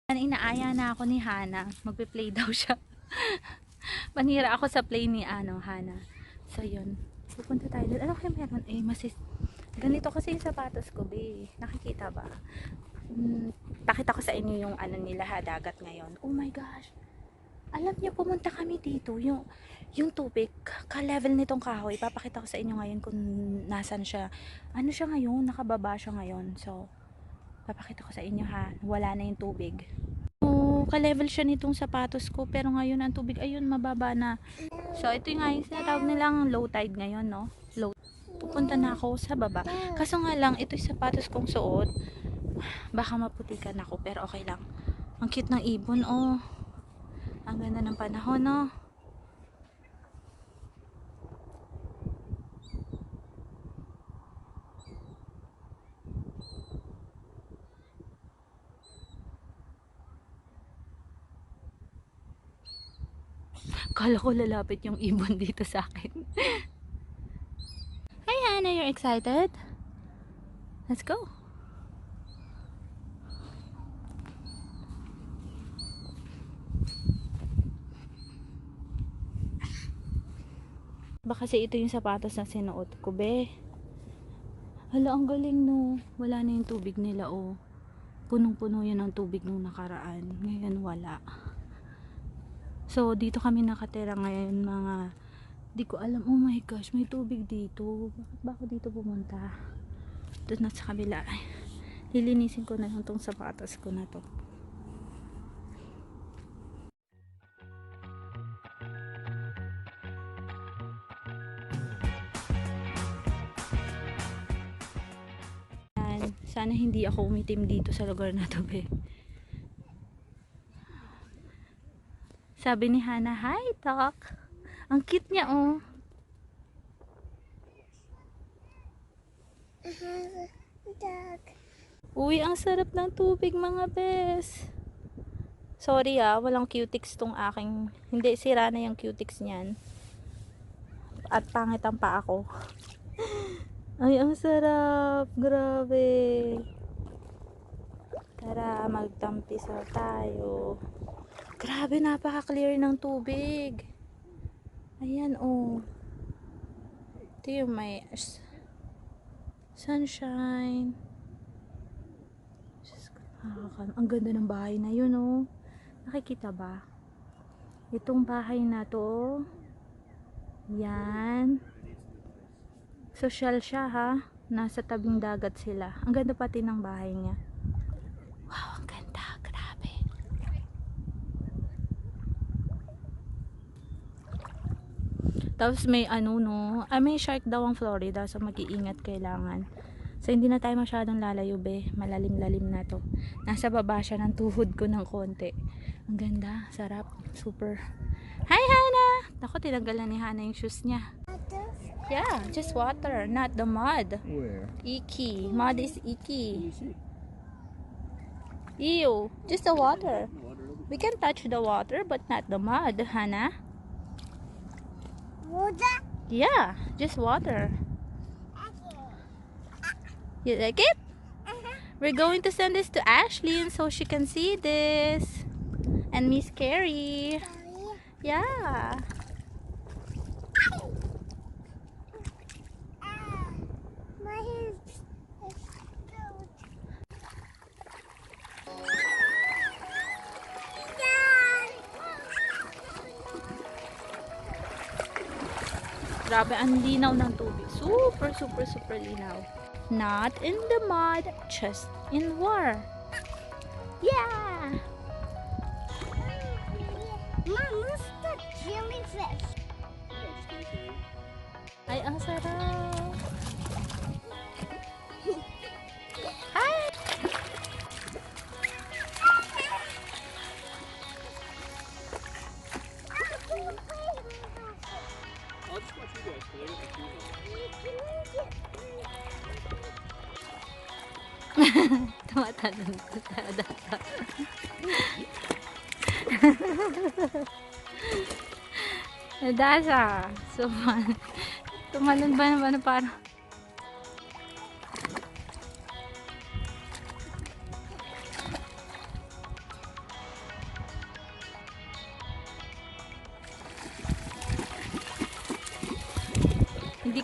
Inaaya na ako ni Hana. Magpe-play daw siya. Manira ako sa play ni Hana. So, yun. Pupunta tayo doon. Ano kaya meron? Ganito kasi yung sapatos ko, be. Nakikita ba? Pakita ko sa inyo yung nila dagat ngayon. Oh my gosh. Alam niyo, pumunta kami dito. Yung tubig, ka-level nitong kahoy. Papakita ko sa inyo ngayon kung nasan siya. Ano siya ngayon? Nakababa siya ngayon. So, papakita ko sa inyo ha. Wala na yung tubig. Ka-level siya nitong sapatos ko. Pero ngayon ang tubig, ayun, mababa na. So, ito yung nga yung sinatawag nilang low tide ngayon, no? Low. Pupunta na ako sa baba. Kaso nga lang, ito yung sapatos kong suot. Baka maputikan ako, pero okay lang. Ang cute ng ibon, oh. Ang ganda ng panahon, no? Kala ko lalapit yung ibon dito sa akin. Hi Hannah, you're excited? Let's go. Baka kasi ito yung sapatos na sinuot ko, be. Hala, ang galing, no. Wala na yung tubig nila, oh. Punong-puno yun ng tubig nung nakaraan. Ngayon wala. So, dito kami nakatira ngayon, mga, di ko alam. Oh my gosh, may tubig dito. Bakit ba ako dito pumunta? Doon na sa kabila. Ay, lilinisin ko na lang tong sapatos ko na to. Sana hindi ako umitim dito sa lugar na to, be. Sabi ni Hana, hi, Tok. Ang cute niya, oh. Uy, ang sarap ng tubig, mga bes. Sorry walang cutics tong aking. Hindi, sira na yung cutics niyan. At pangit ang paa ko. Ay, ang sarap. Grabe. Tara, magtampisaw tayo. Grabe, napaka-clear ng tubig. Ayan, oh. Ito yung may sunshine. Ang ganda ng bahay na yun, oh. Nakikita ba? Itong bahay na to, yan. Social siya, ha. Nasa tabing dagat sila. Ang ganda pati ng bahay niya. Wow, ang ganda. Grabe. Tapos may may shark daw ang Florida, so mag-iingat kailangan. So hindi na tayo masyadong lalayo, be. Malalim-lalim na to. Nasa baba siya ng tuhod ko ng konti. Ang ganda, sarap, super. Hi Hana! Ako, tinanggalan ni Hana yung shoes niya. Yeah, just water, not the mud. Where? Icky. Mud is icky. Ew, just the water. We can touch the water, but not the mud, Hana. Water? Yeah, just water. You like it? We're going to send this to Ashlyn so she can see this. And Miss Carrie. Yeah. My hair is exposed. Grabe, ang linaw ng tubig. Super, super, super linaw. Not in the mud, just in water. Yeah! Mom, what's the jellyfish? Ay, ang sarap. Hi! I'll just watch you guys play with the shoes on. Tumatalon ko sa data. Nadasa. So, tumalon ba naman parang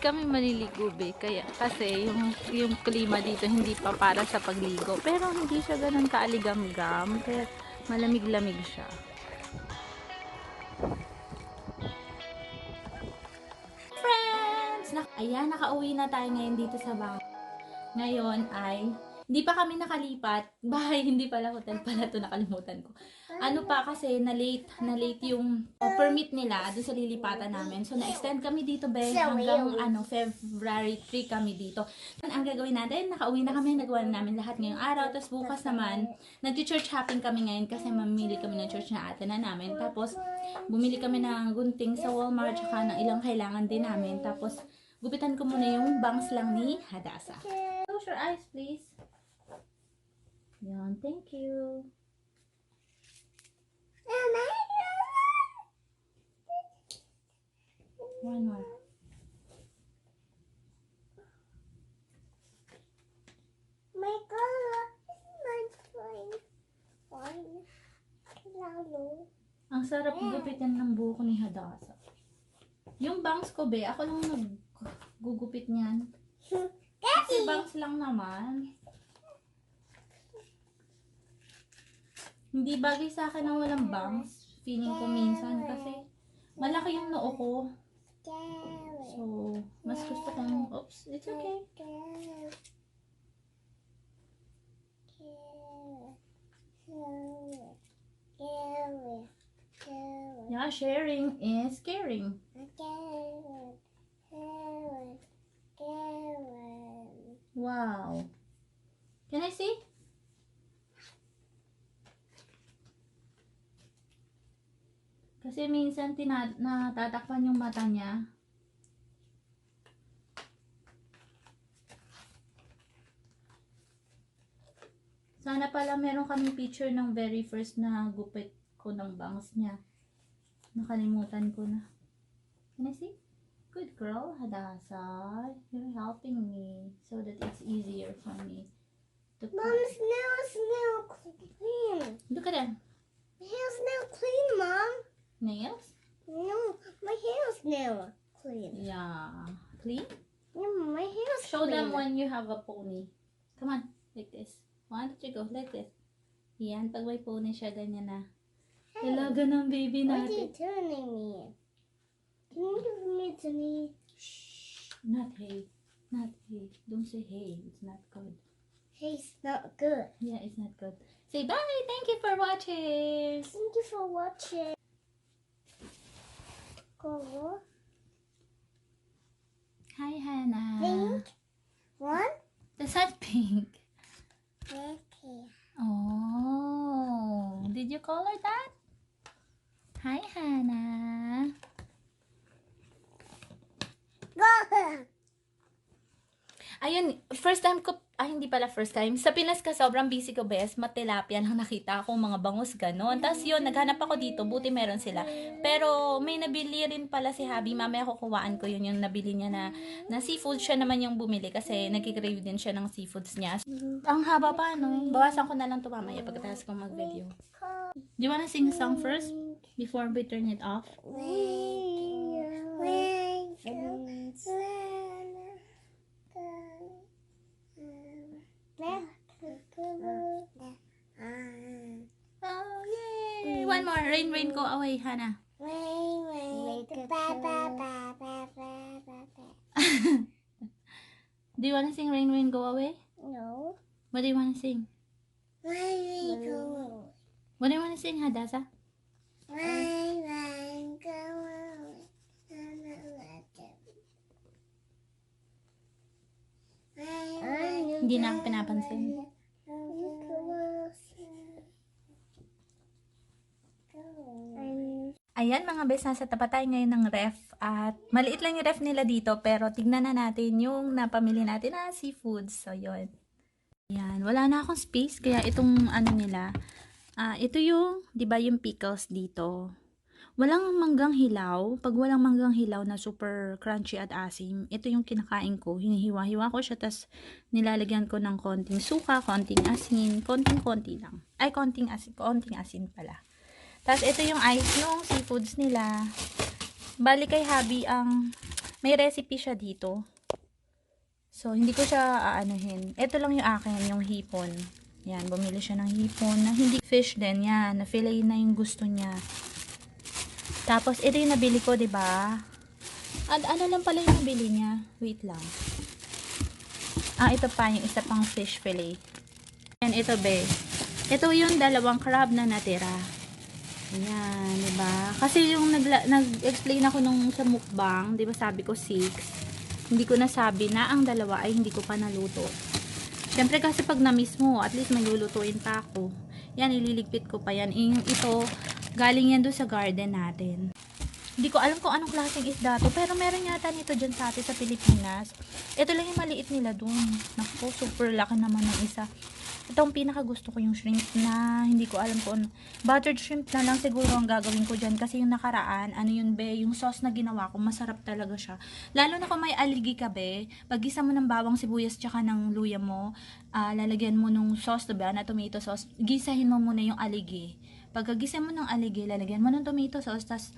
kami maliligo, be. Kaya, kasi yung klima dito hindi pa para sa pagligo. Pero hindi siya ganun kaaligamgam. Kaya malamig-lamig siya. Friends! Ayan, nakauwi na tayo ngayon dito sa bahay. Ngayon ay, hindi pa kami nakalipat. Bahay, hindi pala hotel pala to, nakalimutan ko. Ano pa kasi, na-late yung permit nila doon sa lilipatan namin. So, na-extend kami dito, be, hanggang February 3 kami dito. Ang gagawin natin, nakauwi na kami, nagawa na namin lahat ngayong araw. Tapos bukas naman, nag-church hopping kami ngayon kasi mamili kami ng church na ate na namin. Tapos, bumili kami ng gunting sa Walmart, tsaka ng ilang kailangan din namin. Tapos, gupitan ko muna yung bangs lang ni Hadassah. Close your eyes, please. Yan, thank you. One more. My color is not fine. Lalo. Ang sarap gupitan ng buhok ni Hadassah. Yung bangs ko, be, ako lang naggugupit niyan. Kasi bangs lang naman. Hindi bagay sa akin na walang bangs. Feeling ko minsan kasi malaki yung noo ko. So, mas gusto kong, oops, it's okay. Yeah, sharing is caring. Wow. Can I see? Kasi minsan natatakpan yung mata niya. Sana pala meron kaming picture ng very first na gupit ko ng bangs niya. Nakalimutan ko na. Can I see? Good girl, Hadassah. You're helping me so that it's easier for me to cut. Mom's nails now clean. Look at them. My hair's now clean, Mom. Nails? No, my hair's now clean. Yeah. Clean? Yeah, my hair's Show clean. them when you have a pony. Come on, like this. 1, 2, 3, go. Like this. Yan, pag may pony siya, ganyan na. Dalaga ng baby What are you natin. turning me? Can you give me to me? Shh. Not hey. Not hey. Don't say hey. It's not good. Hey, it's not good. Yeah, it's not good. Say bye. Thank you for watching. Thank you for watching. Go. Hi, Hannah. Pink. One. That's not pink. Okay. Oh. Did you color that? Hi, Hannah. Go. Ayun, first time ko, hindi pala first time. Sa Pinas ka, sobrang busy ko, bes. Matilapia lang nakita akong mga bangus ganon. Tapos yun, naghanap ako dito, buti meron sila. Pero may nabili rin pala si Habi. Mamaya kukuhaan ko yun, yung nabili niya na seafood. Siya naman yung bumili kasi nagkikrave din siya ng seafoods niya. Ang haba pa, no? Bawasan ko na lang ito mamaya pagkatapos ko mag-video. Do you wanna sing a song first? Before we turn it off? Oh, yay! One more. Rain, rain, go away, Hannah. Do you wanna sing Rain, Rain, Go Away? No. What do you wanna sing? Rain, go. What do you wanna sing, Hadassah? Rain, go. Hindi na ako pinapansin. Ayan mga bes, nasa tapat tayo ngayon ng ref at maliit lang yung ref nila dito pero tignan na natin yung napamili natin na seafoods. So yun. Ayan, wala na akong space kaya itong ano nila, ito yung, di ba yung pickles dito. Walang manggang hilaw. Pag walang manggang hilaw na super crunchy at asim, ito yung kinakain ko. Hinihiwa-hiwa ko siya, tas nilalagyan ko ng konting suka, konting asin, konting-konti lang. Ay, konting asin pala. Tas ito yung ice, yung seafoods nila. Bali kay Habi ang may recipe siya dito. So, hindi ko siya aanuhin. Ito lang yung akin, yung hipon. Yan, bumili siya ng hipon na hindi fish din. Yan, na-fillet na yung gusto niya. Tapos, ito yung nabili ko, diba? At ano lang pala yung nabili niya? Wait lang. Ito pa, yung isa pang fish fillet. Yan, ito be. Ito yung dalawang crab na natira. Ayan, diba? Kasi yung nag-explain ako nung sa mukbang, diba sabi ko 6. Hindi ko nasabi na ang dalawa ay hindi ko pa naluto. Siyempre kasi pag na-miss mo, at least may lulutuin pa ako. Yan, ililigpit ko pa yan. Ito, galing yan doon sa garden natin. Hindi ko alam kung anong klaseng isda to, pero meron yata nito dyan sa atin sa Pilipinas. Ito lang yung maliit nila doon. Naku, super laki naman ng isa. Ito ang pinaka gusto ko, yung shrimp na hindi ko alam kung buttered shrimp na lang siguro ang gagawin ko dyan. Kasi yung nakaraan, ano yun be, yung sauce na ginawa ko, masarap talaga siya. Lalo na kung may aligi ka be, paggisa mo ng bawang sibuyas tsaka ng luya mo, lalagyan mo nung sauce diba, na tomato sauce, gisahin mo muna yung aligi. Pagkagisa mo ng aligi, lalagyan mo ng tomato sauce, tas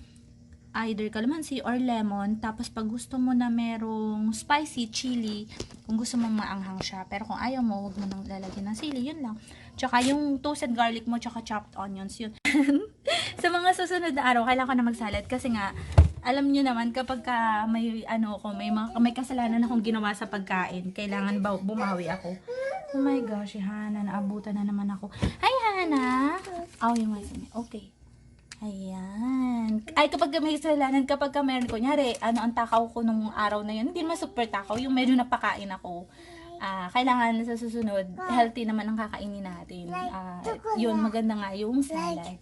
either calamansi or lemon. Tapos pag gusto mo na merong spicy chili, kung gusto mong maanghang siya. Pero kung ayaw mo, wag mo nang lalagyan ng sili, yun lang. Tsaka yung toasted garlic mo, tsaka chopped onions, yun. Sa mga susunod na araw, kailangan ko na magsalat kasi nga, alam nyo naman, kapag ka may, may kasalanan akong ginawa sa pagkain, kailangan bumawi ako. Oh my gosh, si Hana, naabutan na naman ako. Hi, Hana! Yung masin. Okay. Ayan. Ay, kapag may kasalanan, kapag meron, kunyari, ang takaw ko nung araw na yun, hindi naman super takaw, yung medyo napakain ako. Kailangan sa susunod, healthy naman ang kakainin natin. Yun, maganda nga yung salad.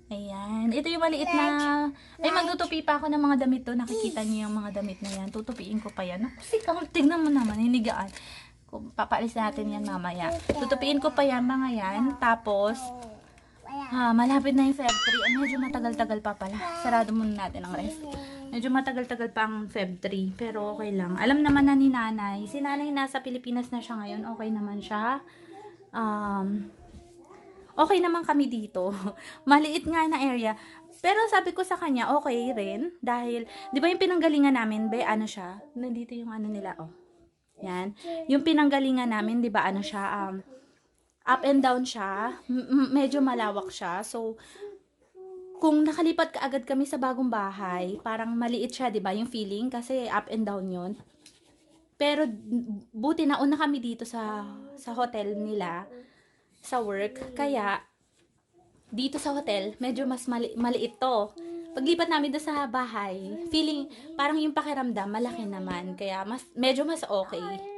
Ayan. Ito yung maliit na, magtutupi pa ako ng mga damit to. Nakikita niyo yung mga damit na yan. Tutupiin ko pa yan. Kasi tingnan mo naman, hinigaan. Papaalis natin yan mamaya. Tutupiin ko pa yan, mga yan. Tapos, malapit na yung Feb 3. Medyo matagal-tagal pa pala. Sarado muna natin ang rest. Medyo matagal-tagal pa ang Feb 3. Pero okay lang. Alam naman na ni nanay. Si nanay nasa Pilipinas na siya ngayon. Okay naman siya. Okay naman kami dito. Maliit nga na area. Pero sabi ko sa kanya, okay rin. Dahil, di ba yung pinanggalingan namin, be, ano siya? Nandito yung ano nila, Yan. Yung pinanggalingan namin, di ba, ano siya, up and down siya. Medyo malawak siya. So, kung nakalipat ka agad kami sa bagong bahay, parang maliit siya, di ba, yung feeling? Kasi up and down yun. Pero, buti na una kami dito sa hotel nila, sa work. Kaya, dito sa hotel, medyo mas maliit to. Paglipat namin doon sa bahay, feeling, parang yung pakiramdam, malaki naman. Kaya, medyo mas okay.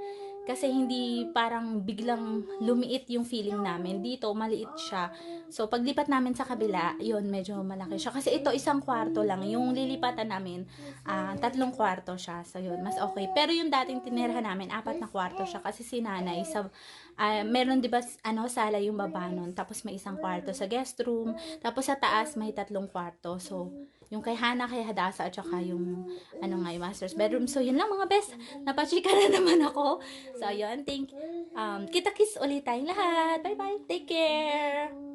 Kasi hindi parang biglang lumiit yung feeling namin. Dito, maliit siya. So, paglipat namin sa kabila, yun, medyo malaki siya. Kasi ito, 1 kwarto lang. Yung lilipatan namin, 3 kwarto siya. So, yun, mas okay. Pero yung dating tinirahan namin, 4 na kwarto siya. Kasi si nanay, meron diba, sala yung baba nun. Tapos may 1 kwarto sa guest room. Tapos sa taas, may 3 kwarto. So, yung kay Hana, kay Hadasa, at saka yung, yung master's bedroom. So, yun lang mga best. Napachika na naman ako. So, yun. Kita-kiss ulit tayong lahat. Bye-bye. Take care.